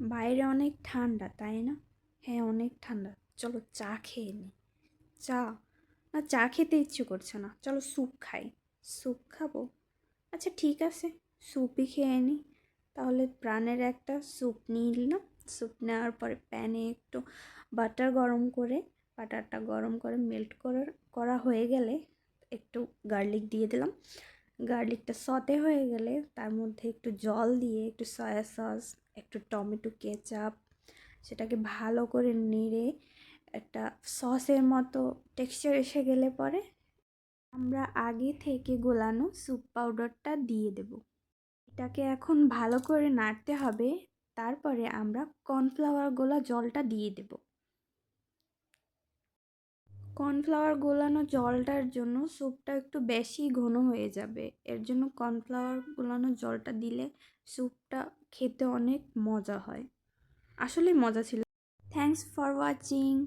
বাইরে অনেক ঠান্ডা, তাই না? হ্যাঁ, অনেক ঠান্ডা। চলো চা খেয়ে নিই। চা? না, চা খেতে ইচ্ছে করছে না, চলো স্যুপ খাই। স্যুপ খাবো? আচ্ছা ঠিক আছে, স্যুপই খেয়ে নিই। তাহলে প্রাণের একটা স্যুপ নিয়ে নিলাম। স্যুপ নেওয়ার পরে প্যানে একটু বাটার গরম করে, বাটারটা গরম করে মেল্ট করা হয়ে গেলে একটু গার্লিক দিয়ে দিলাম। গার্লিকটা সতে হয়ে গেলে তার মধ্যে একটু জল দিয়ে, একটু সয়া সস, একটু টমেটো কেচাপ, সেটাকে ভালো করে নেড়ে একটা সসের মতো টেক্সচার এসে গেলে পরে আমরা আগে থেকে গোলানো স্যুপ পাউডারটা দিয়ে দেব। এটাকে এখন ভালো করে নাড়তে হবে। তারপরে আমরা কর্নফ্লাওয়ার গোলা জলটা দিয়ে দেব। কর্নফ্লাওয়ার গোলানো জলটার জন্য স্যুপটা একটু বেশি ঘন হয়ে যাবে। এর জন্য কর্নফ্লাওয়ার গোলানো জলটা দিলে স্যুপটা খেতে অনেক মজা হয়। আসলেই মজা ছিল। Thanks for watching.